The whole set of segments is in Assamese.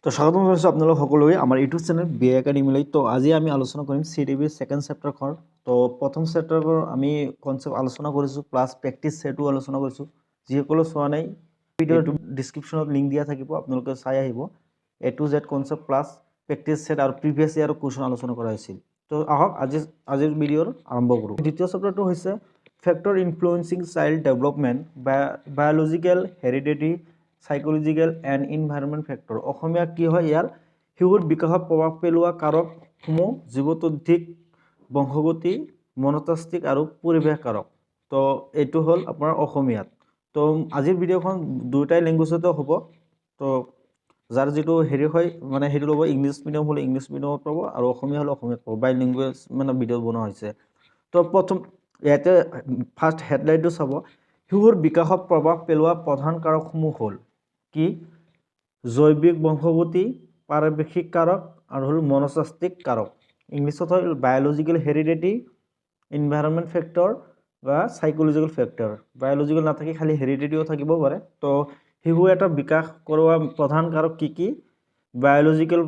তো স্বাগতম জনাইছোঁ আপোনালোক সকলোকে আমাৰ ইউটিউব চেনেল বি একাডেমিলৈ। তো আজি আমি আলোচনা কৰিম CDB সেকেন্ড চেপ্টাৰখন। তো প্ৰথম চেপ্টাৰৰ আমি কনসেপ্ট আলোচনা কৰিছোঁ প্লাছ প্ৰেক্টিছ সেটো আলোচনা কৰিছোঁ। যিসকলে চোৱা নাই ভিডিঅ'ৰ ডিসক্ৰিপশ্যনত লিংক দিয়া থাকিব, আপোনালোকে চাই আহিব। A to Z concept plus practice set আৰু প্ৰিভিয়াছ ইয়াৰ কুৱেশ্যন আলোচনা কৰা হৈছিল। তো আহক আজিৰ ভিডিঅ'ৰ আৰম্ভ কৰোঁ। দ্বিতীয় চেপ্টাৰটো হৈছে factor influencing child development biological heredity psychological and environment factor. Asomiya কি হয় ইয়াৰ শিশুৰ বিকাশত প্ৰভাৱ পেলোৱা কাৰকসমূহ জীৱতদ্ধিক, বংশগতি, মনস্তাত্ত্বিক আৰু পৰিৱেশ কাৰক। তো এইটো হ'ল আপোনাৰ অসমীয়াত। তো আজিৰ ভিডিঅ'খন দুটাই লেংগুৱেজতে হ'ব। তো যাৰ যিটো হেৰি হয় মানে সেইটো ল'ব, ইংলিছ মিডিয়াম হ'লে ইংলিছ মিডিয়ামত পাব আৰু অসমীয়া হ'লে অসমীয়াত পাব। বাই লেংগুৱেজ মানে ভিডিঅ' বনোৱা হৈছে। তো প্ৰথম ইয়াতে ফাৰ্ষ্ট হেডলাইনটো চাব, শিশুৰ বিকাশত প্ৰভাৱ পেলোৱা প্ৰধান কাৰকসমূহ হ'ল কি? জৈৱিক বংশগতি, পাৰিৱেশিক কাৰক আৰু হ'ল মনস্তাত্ত্বিক কাৰক। ইংলিছত হ'ল বায়োলজিক্যাল হেৰিডিটি, ইনভাইৰনমেণ্ট ফেক্টৰ বা সাইকোলজিক্যাল ফেক্টৰ। বায়োলজিক্যাল নাথাকি খালি হেৰিডিটিও থাকিব পাৰে। তো শিশু এটা বিকাশ কৰোৱা প্ৰধান কাৰক কি কি? Biological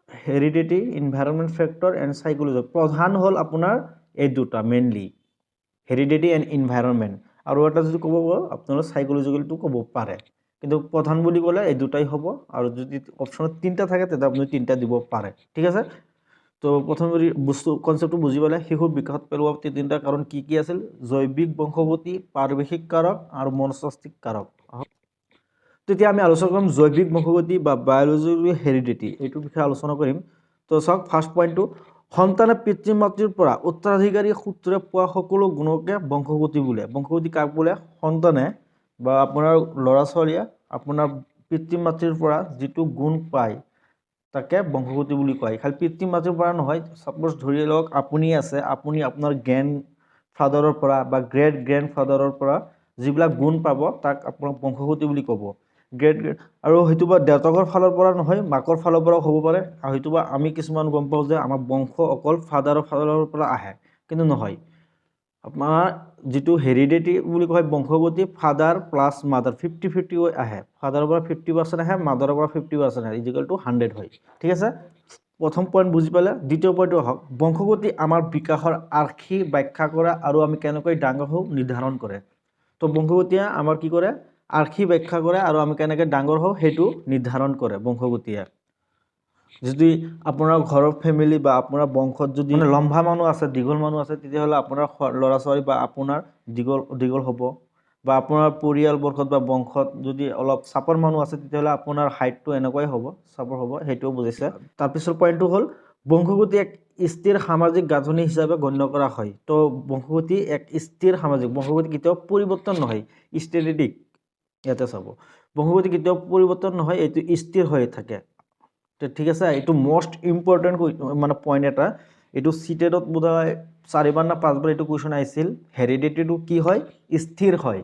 heredity, environment factor and psychology. প্ৰধান হ'ল আপোনাৰ এই দুটা মেইনলি, হেৰিডিটি এণ্ড ইনভাইৰনমেণ্ট। আৰু এটা যদি ক'ব আপোনালোকে সাইকোলজিক্যালটো ক'ব পাৰে, কিন্তু প্ৰধান বুলি ক'লে এই দুটাই হ'ব। আৰু যদি অপশ্যনত তিনিটা থাকে তেতিয়া আপুনি তিনিটা দিব পাৰে, ঠিক আছে। তো প্ৰথম যদি কনচেপ্টটো বুজি পালে, শিশুৰ বিকাশত পেলোৱা তিনিটা কাৰণ কি কি আছিল? জৈৱিক বংশগতি, পাৰিৱেশিক কাৰক আৰু মনস্তাত্ত্বিক কাৰক। তেতিয়া আমি আলোচনা কৰিম জৈৱিক বংশগতি বা বায়োলজিক্যাল হেৰিডিটি, এইটোৰ বিষয়ে আলোচনা কৰিম। তো চাওক ফাৰ্ষ্ট পইণ্টটো, সন্তানে পিতৃ মাতৃৰ পৰা উত্তৰাধিকাৰী সূত্ৰে পোৱা সকলো গুণকে বংশগতি বোলে। বংশগতি কাক বোলে? সন্তানে বা আপোনাৰ ল'ৰা ছোৱালীয়ে আপোনাৰ পিতৃ মাতৃৰ পৰা যিটো গুণ পায় তাকে বংশগতি বুলি কয়। খালি পিতৃ মাতৃৰ পৰা নহয়, ছাপ'জ ধৰি লওক আপুনি আছে, আপুনি আপোনাৰ গ্ৰেণ্ড ফাদাৰৰ পৰা বা গ্ৰেট গ্ৰেণ্ড ফাদাৰৰ পৰা যিবিলাক গুণ পাব তাক আপোনাক বংশগতি বুলি ক'ব। আৰু হয়তো বা দেউতাকৰ ফালৰ পৰা নহয়, মাকৰ ফালৰ পৰাও হ'ব পাৰে। আৰু হয়তো বা আমি কিছুমান গম পাওঁ যে আমাৰ বংশ অকল ফাদাৰৰ পৰা আহে, কিন্তু নহয়। আপোনাৰ যিটো হেৰিডিটি বুলি কয় বংশগতি, ফাদাৰ প্লাছ মাদাৰ 50-50 আহে। ফাদাৰৰ পৰা 50% আহে, মাদাৰৰ পৰা 50% আহে, ইজিকেল টু 100 হয়, ঠিক আছে। প্ৰথম পইণ্ট বুজি পালে। দ্বিতীয় পইণ্টটো আহক, বংশগতি আমাৰ বিকাশৰ আৰ্হি ব্যাখ্যা কৰা আৰু আমি কেনেকৈ ডাঙৰ হওঁ নিৰ্ধাৰণ কৰে। তো বংশগতিয়ে আমাৰ কি কৰে? আৰ্হি ব্যাখ্যা কৰে আৰু আমি কেনেকৈ ডাঙৰ হওঁ সেইটো নিৰ্ধাৰণ কৰে বংশগতিয়ে। যদি আপোনাৰ ঘৰৰ ফেমিলি বা আপোনাৰ বংশত যদি লম্বা মানুহ আছে, দীঘল মানুহ আছে, তেতিয়াহ'লে আপোনাৰ ল'ৰা ছোৱালী বা আপোনাৰ দীঘল হ'ব। বা আপোনাৰ পৰিয়ালবৰ্গত বা বংশত যদি অলপ চাপৰ মানুহ আছে, তেতিয়াহ'লে আপোনাৰ হাইটটো এনেকুৱাই হ'ব, চাপৰ হ'ব, সেইটোও বুজিছে। তাৰপিছৰ পইণ্টটো হ'ল বংশগতি এক স্থিৰ সামাজিক গাঁথনি হিচাপে গণ্য কৰা হয়। তো বংশগতি এক স্থিৰ সামাজিক, বংশগতি কেতিয়াও পৰিৱৰ্তন নহয়, ষ্টেটিক। ইয়াতে চাব, বংশগতি কেতিয়াও পৰিৱৰ্তন নহয়, এইটো স্থিৰ হৈ থাকে, ঠিক আছে। এইটো মষ্ট ইম্পৰ্টেণ্ট মানে পইণ্ট এটা। এইটো চিটেটত বোধহয় 4বাৰ না 5বাৰ এইটো কুৱেশ্যন আহিছিল। হেৰিডিটিটো কি হয়? স্থিৰ হয়,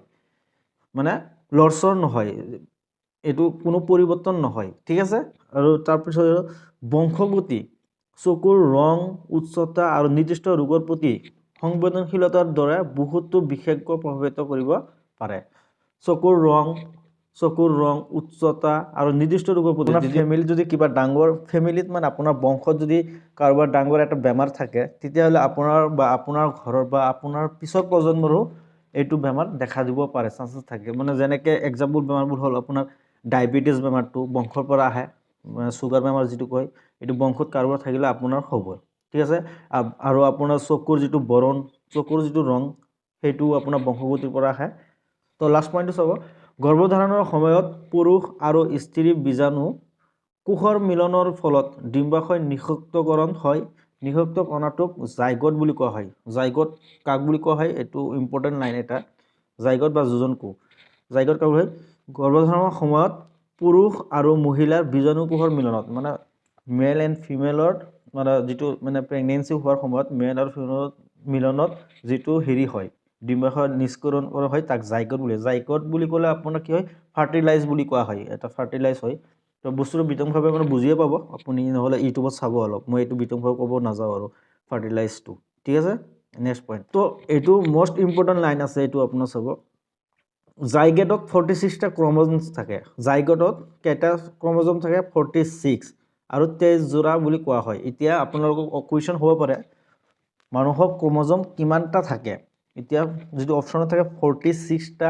মানে লৰচৰ নহয়, এইটো কোনো পৰিৱৰ্তন নহয়, ঠিক আছে। আৰু তাৰপিছত বংশগতি চকুৰ ৰং, উচ্চতা আৰু নিৰ্দিষ্ট ৰোগৰ প্ৰতি সংবেদনশীলতাৰ দৰে বহুতো বিশেষজ্ঞ প্ৰভাৱিত কৰিব পাৰে। চকুৰ ৰং, উচ্চতা আৰু নিৰ্দিষ্ট ৰোগৰ প্ৰতি। আপোনাৰ ফেমিলিত যদি কিবা ডাঙৰ ফেমিলিত মানে আপোনাৰ বংশত যদি কাৰোবাৰ ডাঙৰ এটা বেমাৰ থাকে, তেতিয়াহ'লে আপোনাৰ বা আপোনাৰ ঘৰৰ বা আপোনাৰ পিছৰ প্ৰজন্মৰো এইটো বেমাৰ দেখা দিব পাৰে, চান্সেছ থাকে। মানে যেনেকৈ এক্সাম্পল বেমাৰবোৰ হ'ল আপোনাৰ ডায়েবেটিছ বেমাৰটো বংশৰ পৰা আহে, চুগাৰ বেমাৰ যিটো কয়, এইটো বংশত কাৰোবাৰ থাকিলে আপোনাৰ হ'ব, ঠিক আছে। আৰু আপোনাৰ চকুৰ যিটো বৰণ, চকুৰ যিটো ৰং, সেইটো আপোনাৰ বংশগতিৰ পৰা আহে। তো লাষ্ট পইণ্টটো চাব, গৰ্ভধাৰণৰ সময়ত পুৰুষ আৰু স্ত্ৰী বীজাণু কোষৰ মিলনৰ ফলত ডিম্বাশয় নিষিক্তকৰণ হয়। নিষিক্ত কণাটোক জাইগট বুলি কোৱা হয়। জাইগট কাক বুলি কোৱা হয়? এইটো ইম্পৰ্টেণ্ট লাইন এটা, জাইগট বা যোজন কোষ। জাইগট কাক হয়? গৰ্ভধাৰণৰ সময়ত পুৰুষ আৰু মহিলাৰ বীজাণু কোষৰ মিলনত, মানে মেল এণ্ড ফিমেলৰ মানে যিটো মানে প্ৰেগনেঞ্চি হোৱাৰ সময়ত মেল আৰু ফিমেলৰ মিলনত যিটো হেৰি হয়, ডিম্বাশয় নিষ্কৰণ কৰা হয়, তাক জাইগট বুলি। জাইগট বুলি ক'লে আপোনাৰ কি হয়? ফাৰ্টিলাইজ বুলি কোৱা হয়, এটা ফাৰ্টিলাইজ হয়। তো বস্তুটো বিতংভাৱে মানে বুজিয়ে পাব আপুনি, নহ'লে ইউটিউবত চাব অলপ, মই এইটো বিতংভাৱে ক'ব নাযাওঁ আৰু ফাৰ্টিলাইজটো, ঠিক আছে। নেক্সট পইণ্ট, তো এইটো মষ্ট ইম্পৰ্টেণ্ট লাইন আছে, এইটো আপোনাৰ চাব, জাইগেটত 46টা ক্ৰম'জমছ থাকে জাইগেটত কেইটা ক্ৰম'জম থাকে 46 আৰু 23 জোৰা বুলি কোৱা হয় এতিয়া আপোনালোকক কুৱেশ্যন হ'ব পাৰে মানুহৰ ক্ৰম'জম কিমানটা থাকে এতিয়া যদি অপচনত থাকে 46টা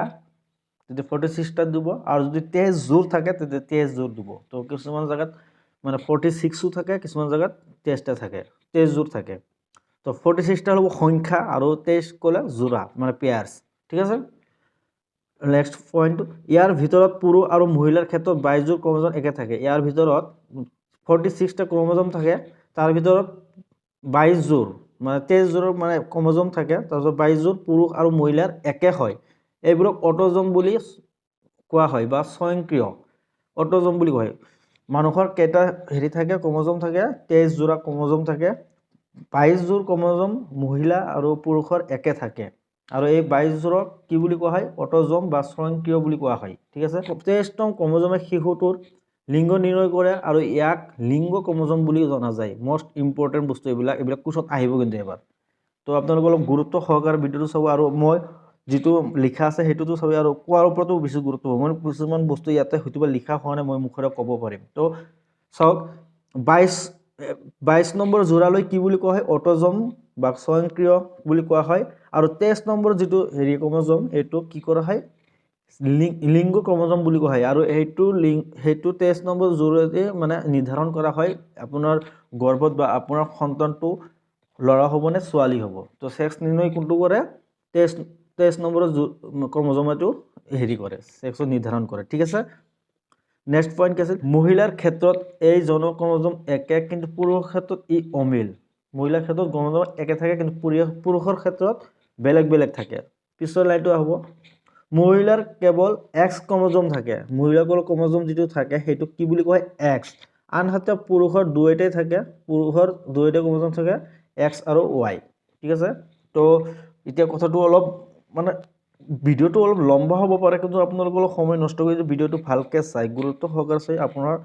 যদি 46টা দিব আৰু যদি 23 জোৰ থাকে তেতিয়া 23 জোৰ দিব তো কিছুমান জায়গাত মানে 46ও থাকে কিছুমান জায়গাত 23টা থাকে 23 জোৰ থাকে তো 46টা হ'ব সংখ্যা আৰু 23 ক'লে জোৰা মানে পেয়াৰ্স ঠিক আছে নেক্সট পইণ্ট ইয়াৰ ভিতৰত পুৰুষ আৰু মহিলাৰ ক্ষেত্ৰত 22 জোৰ ক্ৰম'জম একে থাকে ইয়াৰ ভিতৰত 46টা ক্ৰম'জম থাকে তাৰ ভিতৰত 22 জোৰ মানে 23 জোৰৰ মানে ক্ৰম'জম থাকে তাৰপিছত 22 জোৰ পুৰুষ আৰু মহিলাৰ একে হয় এইবোৰক অটোজম বুলি কোৱা হয় বা স্বয়ংক্ৰিয় অটোজম বুলি কোৱা হয় মানুহৰ কেইটা হেৰি থাকে ক্ৰম'জম থাকে 23 জোৰা ক্ৰম'জম থাকে 22 জোৰ ক্ৰম'জম মহিলা আৰু পুৰুষৰ একে থাকে আৰু এই 22 জোৰক কি বুলি কোৱা হয় অটোজম বা স্বয়ংক্ৰিয় বুলি কোৱা হয় ঠিক আছে 23তম ক্ৰম'জমে শিশুটোৰ লিংগ নিৰ্ণয় কৰে আৰু ইয়াক লিংগ ক্ৰম'জম বুলি জনা যায় মোস্ট ইম্পৰ্টেন্ট বস্তু এইবিলাক কোৱেশ্যন আহিব কিন্তু এবাৰ তো আপোনালোকে অলপ গুৰুত্ব সহকাৰে ভিডিঅ'টো চাব আৰু মই যেটো লিখা আছে হেতুটো সবে আৰু কোৱাৰ ওপৰতো বেছি গুৰুত্ব হ'ব মই কিছুমান বস্তু ইয়াতে হয়তো লিখা হোৱা নাই মই মুখৰে ক'ব পাৰিম তো চাওক 22 নম্বৰ জোৰালৈ কি বুলি কোৱা হয় অটোজম বা স্বয়ংক্ৰিয় বুলি কোৱা হয় আৰু 23 নম্বৰ যেটো হেৰি ক্ৰম'জম এটো কি কৰা হয় লিংগ ক্ৰম'জম বুলি কোৱা হয় আৰু হেতু 23 নম্বৰ জোৰতে মানে নিৰ্ধাৰণ কৰা হয় আপোনাৰ গৰ্ভত বা আপোনাৰ সন্তানটো লৰা হ'ব নে ছোৱালী হ'ব তো সেক্স নিৰ্ণয় কোনটো কৰে 23 নম্বৰ ক্ৰম'জমটো হেৰি কৰে সেক্স নিৰ্ধাৰণ কৰে ঠিক আছে নেক্সট পইণ্ট কি আছে মহিলাৰ ক্ষেত্ৰত এই যৌন ক্ৰম'জম একে কিন্তু পুৰুষৰ ক্ষেত্ৰত ই অমিল মহিলাৰ ক্ষেত্ৰত ক্ৰম'জম একে থাকে কিন্তু পুৰুষৰ ক্ষেত্ৰত বেলেগ বেলেগ থাকে পিছৰ লাইনটো হ'ব মহিলাৰ কেৱল এক্স ক্ৰম'জম থাকে মহিলাকৰ ক্ৰম'জম যেটো থাকে হেতু কি বুলি কয় এক্স আনহাতে পুৰুষৰ দুইটাই থাকে পুৰুষৰ দুইটা ক্ৰম'জম থাকে এক্স আৰু ওয়াই ঠিক আছে তো এতিয়া কথাটো অলপ মানে ভিডিওটো অলপ লম্বা হ'ব পাৰে কিন্তু আপোনালোক অলপ সময় নষ্ট কৰি ভিডিওটো ভালকে চাই গুৰুত্ব সহকাৰে চাই আপোনাৰ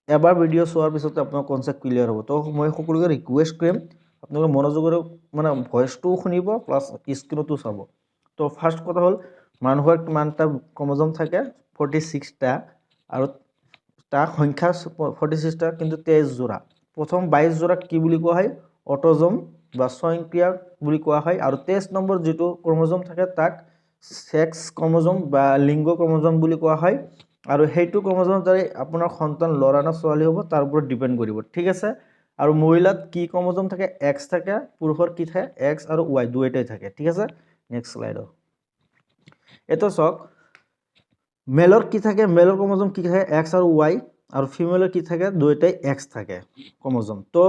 এবাৰ ভিডিও চোৱাৰ পিছত আপোনাৰ কনসেপ্ট ক্লিয়াৰ হ'ব তো মই সকলোকে ৰিকুৱেষ্ট কৰিম আপোনালোকে মনোযোগৰে মানে ভয়েসটো শুনিব প্লাস স্ক্ৰীনটো চাব তো ফাৰ্স্ট কথা হ'ল মানুহৰ কিমানটা ক্ৰম'জম থাকে 46টা আৰু তাৰ সংখ্যা 46টা কিন্তু 23 জোৰা প্ৰথম 22 জোৰা কি বুলি কোৱা হয় অটোজম বা স্বয়ংক্ৰিয় বুলি কোৱা হয় আৰু 23 নম্বৰ যেটো ক্ৰম'জম থাকে তাক সেক্স ক্ৰম'জম বা লিংগ ক্ৰম'জম বুলি কোৱা হয় আৰু হেতু ক্ৰম'জম দ্বাৰা আপোনাৰ সন্তান লৰা না ছোৱালী হ'ব তাৰ ওপৰত ডিপেন্ড কৰিব ঠিক আছে আৰু মহিলাত কি ক্ৰম'জম থাকে এক্স থাকে পুৰুষৰ কি থাকে এক্স আৰু ওয়াই দুইটাই থাকে ঠিক আছে নেক্সট স্লাইড এটা চাওক মেলৰ কি থাকে মেলৰ ক্ৰম'জম কি থাকে এক্স আৰু ওয়াই আৰু ফিমেলৰ কি থাকে দুইটাই এক্স থাকে ক্ৰম'জম তো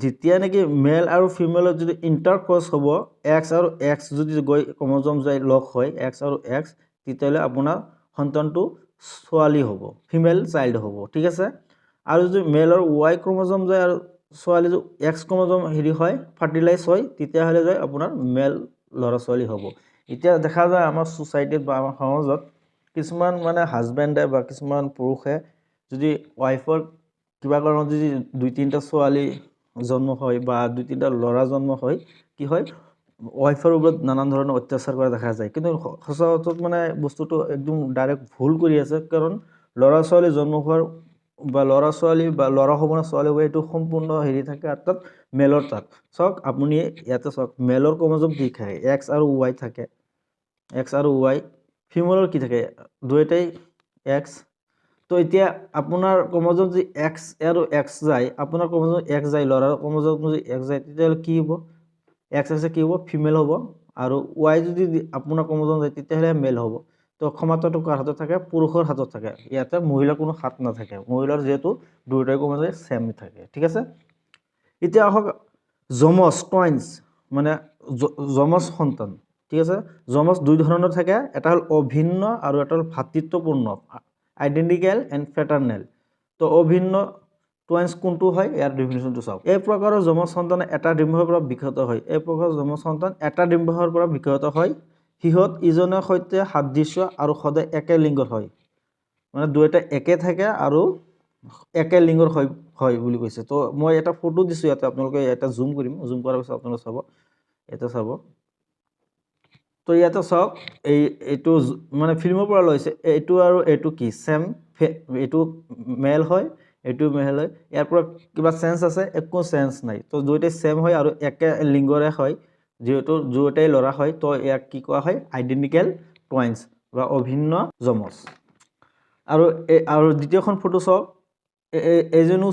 যেতিয়া নেকি মেল আৰু ফিমেলৰ যদি ইন্টাৰক্ৰছ হ'ব এক্স আৰু এক্স যদি গৈ ক্ৰম'জম যাই লগ হয় এক্স আৰু এক্স তেতিয়ালে আপোনাৰ সন্তানটো ছোৱালী হ'ব ফিমেল চাইল্ড হ'ব ঠিক আছে আৰু যদি মেল আৰু ওয়াই ক্ৰম'জম যায় আৰু ছোৱালী এক্স ক্ৰম'জম হেৰি হয় ফাৰ্টিলাইজ হয় তেতিয়া হলে যায় আপোনাৰ মেল লৰা ছোৱালী হ'ব এতিয়া দেখা যায় আমাৰ সোসাইটিত বা আমাৰ সমাজত কিছুমান মানে হাজবেণ্ডে বা কিছুমান পুৰুষে যদি ওয়াইফৰ কিবা কাৰণত যদি দুই তিনটা ছোৱালী জন্ম হয় বা দুই তিনটা লৰা জন্ম হয় কি হয় ওয়াইফৰ ওপৰত নানান ধৰণৰ অত্যাচাৰ কৰা দেখা যায় কিন্তু সচৰাচৰ মানে বস্তুটো একদম ডাইৰেক্ট ভুল কৰি আছে কাৰণ লৰা ছোৱালী জন্ম হোৱাৰ বা লৰা ছোৱালী বা লৰা হ'ব না ছোৱালী হ'ব এইটো সম্পূৰ্ণ হেৰি থাকে অৰ্থাৎ মেলৰ তাত চাওক আপুনি ইয়াতে চাওক মেলৰ ক্ৰম'জম কি থাকে এক্স আৰু ওয়াই থাকে এক্স আৰু ওয়াই ফিমেলৰ কি থাকে দুইটাই এক্স তো এতিয়া আপোনাৰ ক্ৰম'জম যদি এক্স আৰু এক্স যায় আপোনাৰ ক্ৰম'জম এক্স যায় লৰাৰ ক্ৰম'জম যদি এক্স যায় তেতিয়াহ'লে কি হ'ব এক্স আছে কি হ'ব ফিমেল হ'ব আৰু ওয়াই যদি আপোনাৰ ক্ৰম'জম যায় তেতিয়াহ'লে মেল হ'ব তো ক্ষমতাটো কাৰ হাতত থাকে পুৰুষৰ হাতত থাকে ইয়াতে মহিলাৰ কোনো হাত নাথাকে মহিলাৰ যেহেতু দুইটাই ক্ৰম'জম সেম থাকে ঠিক আছে এতিয়া আহক জমজ টুইনছ মানে জমজ সন্তান ঠিক আছে জমজ দুই ধৰণৰ থাকে এটা হল অভিন্ন আৰু এটা হল ভাতৃত্বপূৰ্ণ আইডেন্টিকেল এন্ড ফ্ৰেটাৰ্নেল তো অভিন্ন টুইনছ কোনটো হয় ইয়াৰ ডেফিনিশনটো চাওক এই প্ৰকাৰৰ জমজ সন্তান এটা ডিম্বহৰ পৰা বিকশিত হয় এই প্ৰকাৰৰ জমজ সন্তান এটা ডিম্বহৰ পৰা বিকশিত হয় সিহঁত ইজনৰ সৈতে সাদৃশ্য আৰু সদায় একে লিংগৰ হয় মানে দুইটা একে থাকে আৰু একে লিংগৰ হয় বুলি কৈছে তো মই এটা ফটো দিছো ইয়াতে আপোনালোকে এটা জুম কৰিম জুম কৰাৰ পিছত আপোনালোকে চাব এটা চাব তো ইয়াতে চাওক এইটো মানে ফিল্মৰ পৰা লৈছে এইটো আৰু এইটো কি সেম এইটো মেল হয় এইটো মেল হয় ইয়াৰ পৰা কিবা চেঞ্জ আছে একো চেঞ্জ নাই তো দুইটাই সেম হয় আৰু একে লিংগৰে হয় যেহেতু দুইটাই লৰা হয় তো ইয়াক কি কোৱা হয় আইডেন্টিকেল টুইনছ বা অভিন্ন যমজ আৰু দ্বিতীয়খন ফটো চাওক এজনো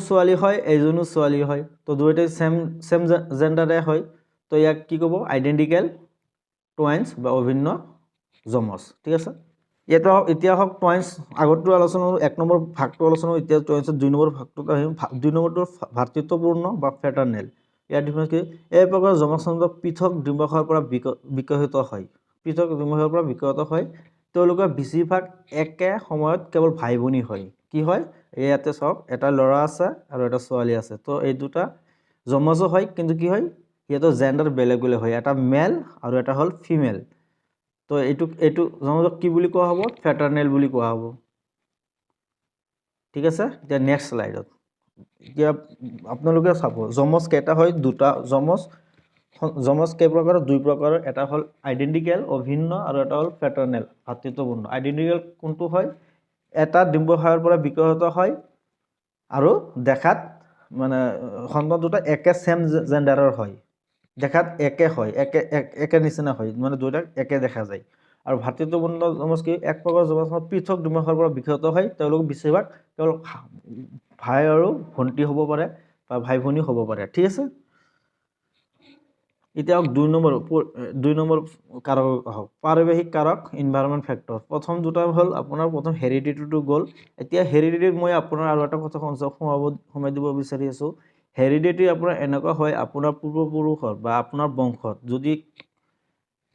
ছোৱালী হয় তো দুইটাই সেম জেন্ডাৰে হয় তো ইয়াক কি ক'ব আইডেন্টিকেল টুইনছ বা অভিন্ন যমজ ঠিক আছে এতিয়া হওক টুইনছ আগতো আলোচনা এক নম্বৰ ভাগটো আলোচনা এতিয়া টুইনছৰ 2 নম্বৰ ভাগটোত আহিম 2 নম্বৰটো ভাতৃত্বপূৰ্ণ বা ফ্ৰেটাৰনেল ইয়াৰ ডিফাৰেন্স কি এই প্ৰকাৰ যমজসন্ত পৃথক ডিম্বাশয়ৰ পৰা বিকশিত হয় তেওঁলোকৰ বেছিভাগ একে সময়ত কেৱল ভাই ভনী হয় কি হয় ইয়াতে চাওক এটা ল'ৰা আছে আৰু এটা ছোৱালী আছে তো এই দুটা যমজো হয় কিন্তু কি হয় ইয়াতো জেন্ডাৰ বেলেগ বেলেগ হয় এটা মেল আৰু এটা হল ফিমেল তো এইটো যমজক কি বুলি কোৱা হ'ব ফ্ৰেটাৰনেল বুলি কোৱা হ'ব ঠিক আছে এতিয়া নেক্সট স্লাইডত এতিয়া আপোনালোকে চাব যমজ কেইটা হয় দুটা যমজ কেই প্ৰকাৰৰ দুই প্ৰকাৰৰ এটা হল আইডেন্টিকেল অভিন্ন আৰু এটা হল ফ্ৰেটাৰনেল ভাতৃত্বপূৰ্ণ আইডেন্টিকেল কোনটো হয় এটা ডিম্বাশয়ৰ পৰা বিকশিত হয় আৰু দেখাত মানে সন্তান দুটা একে সেম জেন্ডাৰৰ হয় দেখাত একে হয় একে নিচিনা হয় মানে দুইটা একে দেখা যায় আৰু ভাতৃত্বপূৰ্ণ যমজ কি এক প্ৰকাৰ যমজ পৃথক ডিম্বাশয়ৰ পৰা বিকশিত হয় তেওঁলোক বেছিভাগ কেৱল ভাই আৰু ভণ্টি হ'ব পাৰে বা ভাই ভনী হ'ব পাৰে ঠিক আছে এতিয়া 2 নম্বৰ কাৰক হওক পাৰিবাহিক কাৰক এনভায়ৰনমেন্ট ফেক্টৰ প্ৰথম দুটা হল আপোনাৰ প্ৰথম হেৰিডিটিটো গল এতিয়া হেৰিডিটি মই আপোনাৰ আৰু এটা কথা সোমাই দিব বিচাৰি আছো হেৰিডিটি আপোনাৰ এনেকুৱা হয় আপোনাৰ পূৰ্বপুৰুষৰ বা আপোনাৰ বংশত যদি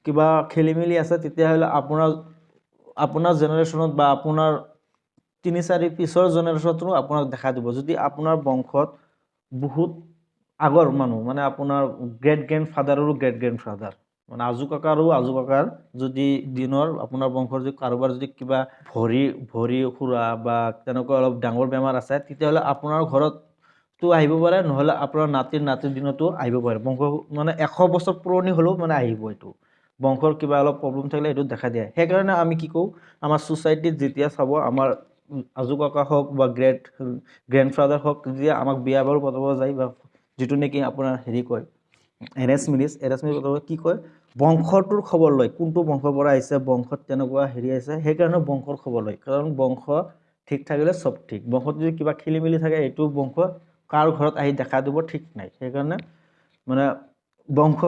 কিবা খেলিমেলি আছে তেতিয়া হলে আপোনাৰ জেনাৰেশনত বা আপোনাৰ 3-4 পিছৰ জেনাৰেশনতো আপোনাক দেখা দিব যদি আপোনাৰ বংশত বহুত আগৰ মানুহ মানে আপোনাৰ গ্ৰেট গ্ৰেণ্ডফাদাৰ মানে আজু কাকাৰ যদি দিনৰ আপোনাৰ বংশৰ যদি কাৰোবাৰ যদি কিবা ভৰি খুৰা বা তেনেকুৱা অলপ ডাঙৰ বেমাৰ আছে তেতিয়াহলে আপোনাৰ ঘৰত তো আহিব পাৰে নহলে আপোনাৰ নাতিৰ দিনতো আহিব পাৰে বংশ মানে 100 বছৰ পুৰণি হলেও মানে আহিব এইটো বংশৰ কিবা অলপ প্ৰবলেম থাকিলে এইটো দেখা দিয়ে সেইকাৰণে আমি কি কওঁ আমাৰ সোসাইটিত যেতিয়া চাব আমাৰ আজু কাকা হওক বা গ্ৰেণ্ডফাদাৰ হওক যেতিয়া আমাক বিয়া বাৰু পতাব যায় বা যেটো নেকি আপোনাৰ হেৰি কয় এৰেঞ্জ মেৰেজ কি কয় বংশটোৰ খবৰ লয় কোনটো বংশৰ পৰা আহিছে বংশত তেনেকুৱা হেৰি আছে সেইকাৰণে বংশৰ খবৰ লয় কাৰণ বংশ ঠিক থাকিলে সব ঠিক বংশত যদি কিবা খেলিমেলি থাকে এইটো বংশ কাৰ ঘৰত আহি দেখা দিব ঠিক নাই সেইকাৰণে মানে বংশ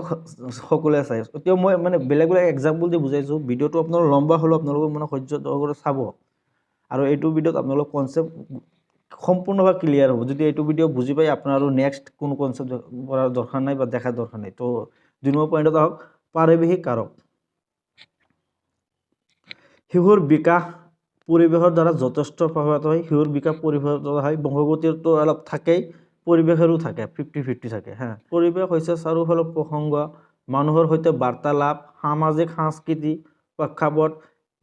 সকলে চাই এতিয়া মই মানে বেলেগ এক্সাম্পল দি বুজাইছো ভিডিওটো আপোনাৰ লম্বা হলো আপোনালোক মানে সহ্য কৰি চাব আৰু এইটো ভিডিওত আপোনালোক কনসেপ্ট সম্পূৰ্ণভাৱে ক্লিয়াৰ হ'ব যদি এইটো ভিডিও বুজি পাই আপোনাৰ আৰু নেক্সট কোন কনসেপ্ট পঢ়াৰ দৰকাৰ নাই বা দেখাৰ দৰকাৰ নাই তো 2 নম্বৰ পইণ্টত আহক পাৰিবাহিক কাৰক শিশুৰ বিকাশ পৰিবেশৰ দ্বাৰা যথেষ্ট প্ৰভাৱিত হয় শিশুৰ বিকাশ পৰিবেশৰ দ্বাৰা হয় বংশগতিৰটো অলপ থাকেই পৰিবেশৰো থাকে 50-50 থাকে হা পৰিবেশ হৈছে চাৰিওফালৰ প্ৰসংগ মানুহৰ সৈতে বাৰ্তালাপ সামাজিক সাংস্কৃতিক প্ৰেক্ষাপট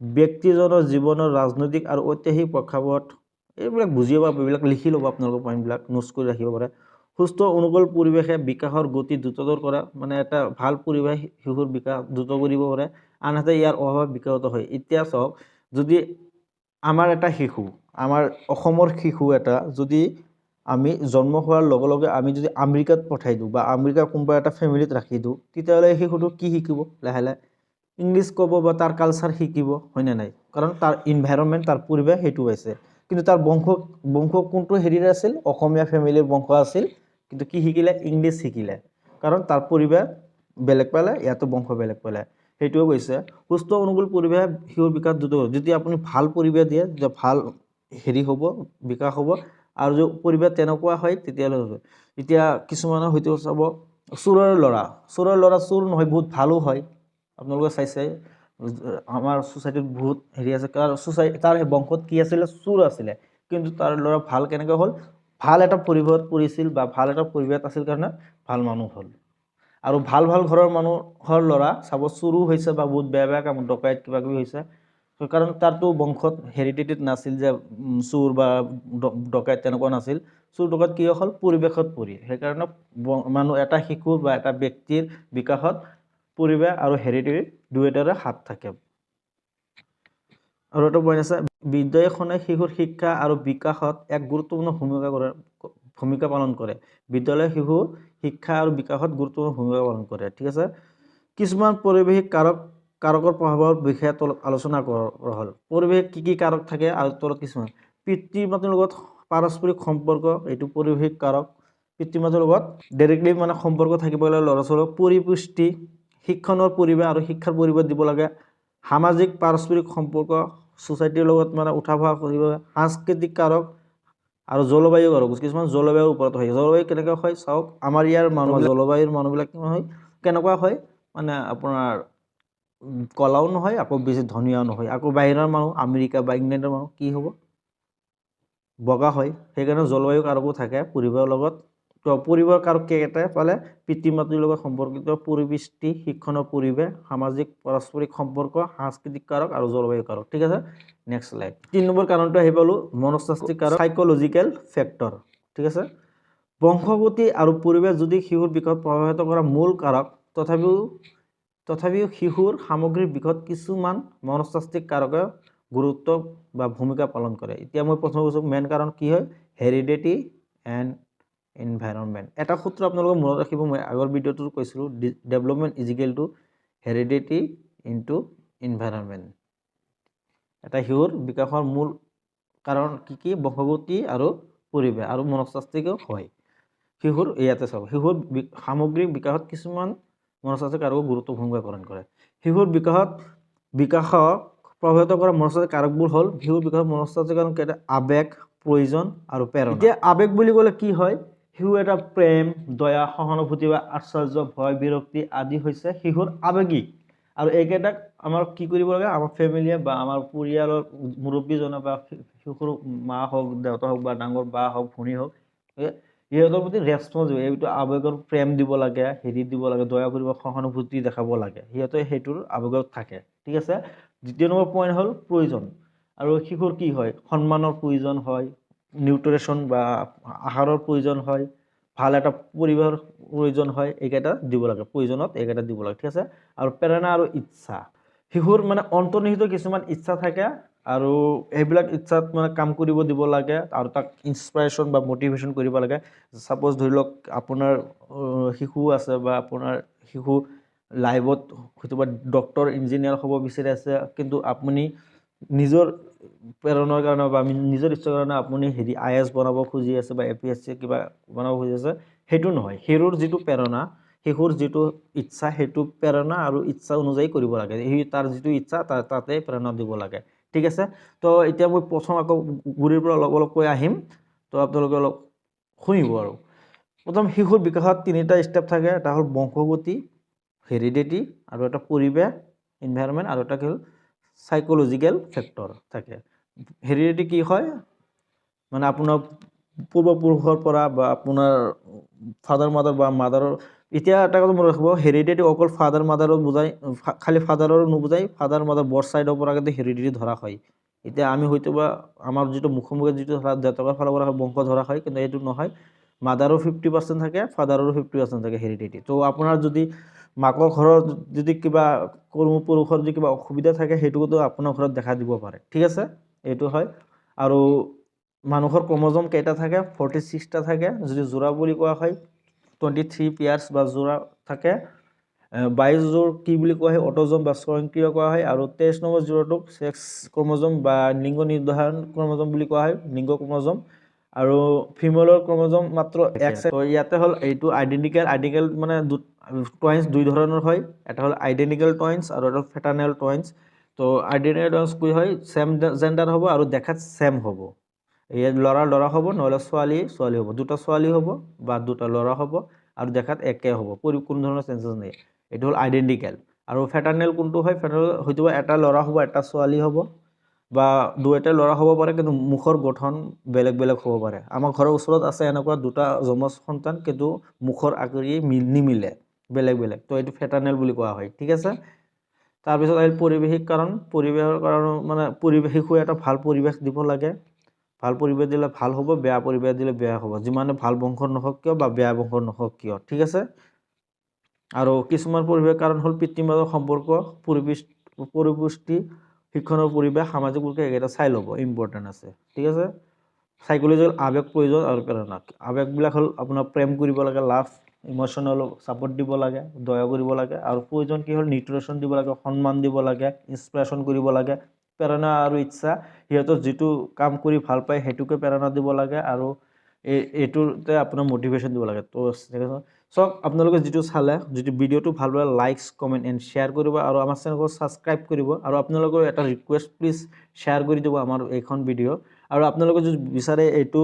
ব্যক্তিজনৰ জীৱনৰ ৰাজনৈতিক আৰু ঐতিহাসিক প্ৰেক্ষাপট এইবিলাক বুজি পাব এইবিলাক লিখি ল'ব আপোনালোকৰ পইণ্টবিলাক নোটছ কৰি ৰাখিব পাৰে সুস্থ অনুকূল পৰিবেশে বিকাশৰ গতি দ্ৰুততৰ কৰা মানে এটা ভাল পৰিবেশ শিশুৰ বিকাশ দ্ৰুত কৰিব পাৰে আনহাতে ইয়াৰ অভাৱ বিকাশত হয় এতিয়া চাওক যদি আমাৰ এটা শিশু আমাৰ অসমৰ শিশু এটা যদি আমি জন্ম হোৱাৰ লগে লগে আমি যদি আমেৰিকাত পঠাই দিওঁ বা আমেৰিকাৰ কোনোবা এটা ফেমিলিত ৰাখি দিওঁ তেতিয়াহলে শিশুটো কি শিকিব লাহে লাহে ইংলিছ ক'ব বা তাৰ কালচাৰ শিকিব হয় না নাই কাৰণ তাৰ এনভায়ৰনমেন্ট তাৰ পৰিবেশ হেতু আছে কিন্তু তাৰ বংশ কোনটো হেৰিৰ আছিল অসমীয়া ফেমিলিৰ বংশ আছিল কিন্তু কি শিকিলে ইংলিছ শিকিলে কাৰণ তাৰ পৰিবেশ বেলেগ পালে ইয়াতো বংশ বেলেগ পালে হেতুও কৈছে সুস্থ অনুকূল পৰিবেশ শিশুৰ বিকাশ দ্ৰুত যদি আপুনি ভাল পৰিবেশ দিয়ে যে ভাল হেৰি হ'ব বিকাশ হ'ব আৰু যে পৰিবেশ তেনেকুৱা হয় তেতিয়ালে এতিয়া কিছুমানৰ হয়তো চাব চুৰৰ ল'ৰা চুৰ নহয় বহুত ভালো হয় আপোনালোকে চাইছে আমাৰ সোসাইটিত বহুত হেৰি আছে কাৰণ তাৰ বংশত কি আছিল চুৰ আছিল কিন্তু তাৰ ল'ৰা ভাল কেনেকৈ হ'ল ভাল এটা পৰিবেশত পৰিছিল বা ভাল এটা পৰিবেশ আছিল কাৰণে ভাল মানুহ হ'ল আৰু ভাল ঘৰৰ মানুহৰ ল'ৰা চাব চুৰু হৈছে বা বহুত বেয়া কাম ডকাইত কিবা কিবি হৈছে কাৰণ তাৰটো বংশত হেৰিডিটিত নাছিল যে চুৰ বা ডকাইত তেনেকুৱা নাছিল চুৰ ডকাইত কি হ'ল পৰিবেশত পৰি সেইকাৰণে মানুহ এটা শিশুৰ বা এটা ব্যক্তিৰ বিকাশত পৰিৱেশ আৰু হেৰিটেৰী দুয়োটাৰে হাত থাকে। আৰু এটা পইণ্ট আছে, বিদ্যালয়খনে শিশুৰ শিক্ষা আৰু বিকাশত এক গুৰুত্বপূৰ্ণ ভূমিকা পালন কৰে। বিদ্যালয়ে শিশুৰ শিক্ষা আৰু বিকাশত গুৰুত্বপূৰ্ণ ভূমিকা পালন কৰে। ঠিক আছে, কিছুমান পৰিৱেশিক কাৰকৰ প্ৰভাৱৰ বিষয়ে তলত আলোচনা কৰা হ'ল। পৰিৱেশ কি কাৰক থাকে আৰু তলত কিছুমান পিতৃ মাতৃৰ লগত পাৰস্পৰিক সম্পৰ্ক, এইটো পৰিৱেশিক কাৰক। পিতৃ মাতৃৰ লগত ডাইৰেক্টলি মানে সম্পৰ্ক থাকিব লাগে ল'ৰা ছোৱালীৰ। পৰিপুষ্টি, শিক্ষণৰ পৰিৱেশ আৰু শিক্ষাৰ পৰিৱেশ দিব লাগে। সামাজিক পাৰস্পৰিক সম্পৰ্ক, ছ'চাইটিৰ লগত মানে উঠা বহা কৰিব। সাংস্কৃতিক কাৰক আৰু জলবায়ু কাৰক, কিছুমান জলবায়ুৰ ওপৰত হয়। জলবায়ু কেনেকৈ হয় চাওক, আমাৰ ইয়াৰ জলবায়ুৰ মানুহবিলাক কেনেকুৱা হয় মানে আপোনাৰ কলাও নহয়, আকৌ বেছি ধুনীয়াও নহয়। আকৌ বাহিৰৰ মানুহ, আমেৰিকা বা ইংলেণ্ডৰ মানুহ কি হ'ব, বগা হয়। সেইকাৰণে জলবায়ু কাৰকো থাকে পৰিৱেশৰ লগত। তো পৰিৱেশৰ কাৰক কেইটা পালে, পিতৃ মাতৃৰ লগত সম্পৰ্কিত, পৰিপুষ্টি, শিক্ষণৰ পৰিৱেশ, সামাজিক পাৰস্পৰিক সম্পৰ্ক, সাংস্কৃতিক কাৰক আৰু জলবায়ু কাৰক। ঠিক আছে, নেক্সট স্লাইড। 3 নম্বৰ কাৰণটো আহি পালোঁ, মনস্তাত্ত্বিক কাৰক, সাইক'লজিকেল ফেক্টৰ। ঠিক আছে, বংশগতি আৰু পৰিৱেশ যদি শিশুৰ বিকাশত প্ৰভাৱিত কৰা মূল কাৰক, তথাপিও শিশুৰ সামগ্ৰিক বিকাশত কিছুমান মনস্তাত্ত্বিক কাৰকে গুৰুত্ব বা ভূমিকা পালন কৰে। এতিয়া মই প্ৰথম কৈছোঁ মেইন কাৰণ কি হয়, হেৰিডিটি এণ্ড এনভাইৰনমেণ্ট। এটা সূত্ৰ আপোনালোকে মনত ৰাখিব, মই আগৰ ভিডিঅ'টোত কৈছিলোঁ, development is equal to heredity into environment. এটা শিশুৰ বিকাশৰ মূল কাৰণ কি, বংশগতি আৰু পৰিৱেশ আৰু মনস্তাত্ত্বিকও হয়। শিশুৰ ইয়াতে চাওক, শিশুৰ সামগ্ৰিক বিকাশত কিছুমান মনস্তাত্ত্বিক কাৰকে গুৰুত্ব ভূমিকা পালন কৰে। শিশুৰ বিকাশক প্ৰভাৱিত কৰা মনস্তাত্ত্বিক কাৰকবোৰ হ'ল, শিশুৰ বিকাশত মনস্তাত্ত্বিক কাৰক কেইটা, আৱেগ, প্ৰয়োজন আৰু প্ৰেৰণা। এতিয়া আৱেগ বুলি ক'লে কি হয়, শিশু এটা প্ৰেম, দয়া, সহানুভূতি বা আশ্চৰ্য, ভয়, বিৰক্তি আদি হৈছে শিশুৰ আৱেগিক। আৰু এইকেইটাক আমাৰ কি কৰিব লাগে, আমাৰ ফেমিলিয়ে বা আমাৰ পৰিয়ালৰ মুৰব্বীজনে বা শিশুৰ মা হওক, দেউতা হওক বা ডাঙৰ বা হওক, ভনী হওক, ইহঁতৰ প্ৰতি ৰেচপন্স দিব, এইটো আৱেগৰ প্ৰেম দিব লাগে, হেৰি দিব লাগে, দয়া কৰিব, সহানুভূতি দেখাব লাগে। সিহঁতে সেইটোৰ আৱেগত থাকে। ঠিক আছে, দ্বিতীয় নম্বৰ পইণ্ট হ'ল প্ৰয়োজন। আৰু শিশুৰ কি হয়, সন্মানৰ প্ৰয়োজন হয়, নিউট্ৰিশ্যন বা আহাৰৰ প্ৰয়োজন হয়, ভাল এটা পৰিৱেশৰ প্ৰয়োজন হয়, এইকেইটা দিব লাগে, প্ৰয়োজনত এইকেইটা দিব লাগে। ঠিক আছে, আৰু প্ৰেৰণা আৰু ইচ্ছা, শিশুৰ মানে অন্তৰ্নিহিত কিছুমান ইচ্ছা থাকে আৰু সেইবিলাক ইচ্ছাত মানে কাম কৰিব দিব লাগে আৰু তাক ইনস্পিৰেশ্যন বা মটিভেশ্যন কৰিব লাগে। ছাপ'জ ধৰি লওক আপোনাৰ শিশু আছে বা আপোনাৰ শিশু লাইফত হয়তো বা ডক্টৰ, ইঞ্জিনিয়াৰ হ'ব বিচাৰি আছে, কিন্তু আপুনি নিজৰ প্ৰেৰণাৰ কাৰণে বা নিজৰ ইচ্ছাৰ কাৰণে আপুনি IAS বনাব খুজি আছে বা APSC কিবা বনাব খুজি আছে, সেইটো নহয়। শিশুৰ যিটো প্ৰেৰণা, শিশুৰ যিটো ইচ্ছা, সেইটো প্ৰেৰণা আৰু ইচ্ছা অনুযায়ী কৰিব লাগে। তাৰ যিটো ইচ্ছা তাতে প্ৰেৰণা দিব লাগে। ঠিক আছে, তো এতিয়া মই প্ৰথম আকৌ গুৰিৰ পৰা অলপ কৈ আহিম, তো আপোনালোকে অলপ শুনিব। আৰু প্ৰথম শিশুৰ বিকাশত 3টা ষ্টেপ থাকে, এটা হ'ল বংশগতি, হেৰিডিটি, আৰু এটা পৰিৱেশ, এনভাইৰনমেণ্ট, আৰু এটা হ'ল সাইক'লজিকেল ফেক্টৰ থাকে। হেৰিডিটি কি হয়, মানে আপোনাৰ পূৰ্বপুৰুষৰ পৰা বা আপোনাৰ ফাদাৰ মাদাৰ বা মাদাৰৰ। এতিয়া এটা কথা মনত ৰাখিব, হেৰিডিটি অকল ফাদাৰ মাদাৰো বুজায়, খালি ফাদাৰৰো নুবুজায়, ফাদাৰ মাদাৰ বৰ ছাইডৰ পৰা কিন্তু হেৰিডিটি ধৰা হয়। এতিয়া আমি হয়তো বা আমাৰ যিটো মুখে যিটো দেউতাকৰ ফালৰ পৰা বংশ ধৰা হয়, কিন্তু এইটো নহয়। মাদাৰো 50% থাকে, ফাদাৰৰো 50% থাকে হেৰিডিটি। তো আপোনাৰ যদি মাকৰ ঘৰত যদি কিবা পুৰুষৰ যদি কিবা অসুবিধা থাকে, সেইটোতো আপোনাৰ ঘৰত দেখা দিব পাৰে। ঠিক আছে, এইটো হয়। আৰু মানুহৰ ক্ৰম'জম কেইটা থাকে, 46টা থাকে। যদি যোৰা বুলি কোৱা হয়, 23 পেয়াৰ্ছ বা যোৰা থাকে। 22 যোৰ কি বুলি কোৱা হয়, অট'জম বা স্বয়ংক্ৰিয় কোৱা হয়। আৰু 23 নম্বৰ যোৰাটোক ছেক্স ক্ৰম'জম বা লিংগ নিৰ্ধাৰণ ক্ৰম'জম বুলি কোৱা হয়, লিংগ ক্ৰম'জম। আৰু ফিমেলৰ ক্ৰম'জম মাত্ৰ এক। ইয়াতে হ'ল এইটো আইডেণ্টিকেল মানে টুৱাইন্স দুই ধৰণৰ হয়। এটা হ'ল আইডেণ্টিকেল টুৱাইন্স আৰু এটা ফেটাৰ্নেল টুৱাইন্স। তো আইডেণ্টিকেল টুৱাইন্স কি হয়, ছেম জেণ্ডাৰ হ'ব আৰু দেখাত ছেম হ'ব। এই ল'ৰা হ'ব, নহ'লে ছোৱালী হ'ব। দুটা ছোৱালী হ'ব বা দুটা ল'ৰা হ'ব আৰু দেখাত একে হ'ব, কোনো ধৰণৰ চেঞ্জেছ নাই। এইটো হ'ল আইডেণ্টিকেল। আৰু ফেটাৰ্নেল কোনটো হয়, ফেটাৰ্নেল হয়তো এটা ল'ৰা হ'ব, এটা ছোৱালী হ'ব, বা দুয়োটা ল'ৰা হ'ব পাৰে, কিন্তু মুখৰ গঠন বেলেগ বেলেগ হ'ব পাৰে। আমাৰ ঘৰৰ ওচৰত আছে এনেকুৱা দুটা যমজ সন্তান, কিন্তু মুখৰ আকৃতি নিমিলে, বেলেগ বেলেগ। তো এইটো ফেটাৰ্নেল বুলি কোৱা হয়। ঠিক আছে, তাৰপিছত আহিল পৰিৱেশিক কাৰণ। পৰিৱেশৰ কাৰণ মানে শিশুৱে এটা ভাল পৰিৱেশ দিব লাগে। ভাল পৰিৱেশ দিলে ভাল হ'ব, বেয়া পৰিৱেশ দিলে বেয়া হ'ব, যিমানে ভাল বংশৰ নহওক কিয় বা বেয়া বংশৰ নহওক কিয়। ঠিক আছে, আৰু কিছুমান পৰিৱেশ কাৰণ হ'ল পিতৃ মাতৃৰ সম্পৰ্ক, পৰিপুষ্টি, শিক্ষণৰ পৰিৱেশ, সামাজিক পৰিৱেশ এইকেইটা চাই ল'ব, ইম্পৰ্টেণ্ট আছে। ঠিক আছে। সাইকোলজিকেল আৱেগ প্ৰয়োজন আৰু প্ৰেৰণা। আৱেগবিলাক হ'ল আপোনাৰ প্ৰেম কৰিব লাগে, লাভ, ইম'চনেল ছাপৰ্ট দিব লাগে, দয়া কৰিব লাগে, আৰু প্ৰয়োজন কি হ'ল নিউট্ৰিশ্যন দিব লাগে, সন্মান দিব লাগে, ইনস্পিৰেশ্যন কৰিব লাগে, প্ৰেৰণা আৰু ইচ্ছা সিহঁতৰ যিটো কাম কৰি ভাল পায় সেইটোকে প্ৰেৰণা দিব লাগে, আৰু এইটোতে আপোনাৰ মটিভেশ্যন দিব লাগে। তো চাওক আপোনালোকে যিটো চালে, যদি ভিডিঅ'টো ভাল পালে লাইকছ, কমেণ্ট এণ্ড শ্বেয়াৰ কৰিব, আৰু আমাৰ চেনেলক ছাবস্ক্ৰাইব কৰিব, আৰু আপোনালোকৰ এটা ৰিকুৱেষ্ট প্লিজ শ্বেয়াৰ কৰি দিব আমাৰ এইখন ভিডিঅ'। আৰু আপোনালোকে যদি বিচাৰে এইটো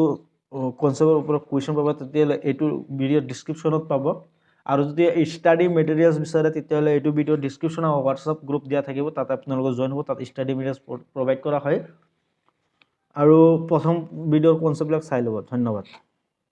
কনচেপ্টৰ ওপৰত কুৱেশ্যন পাব তেতিয়াহ'লে এইটো ভিডিঅ' ডিছক্ৰিপশ্যনত পাব, আৰু যদি ষ্টাডি মেটেৰিয়েলছ বিচাৰে তেতিয়াহ'লে এইটো ভিডিঅ' ডিছক্ৰিপশ্যনত হোৱাটছআপ গ্ৰুপ দিয়া থাকিব, তাতে আপোনালোকে জইন হ'ব, তাত ষ্টাডি মেটেৰিয়েলছ প্ৰভাইড কৰা হয়, আৰু প্ৰথম ভিডিঅ'ৰ কনচেপ্টবিলাক চাই ল'ব। ধন্যবাদ।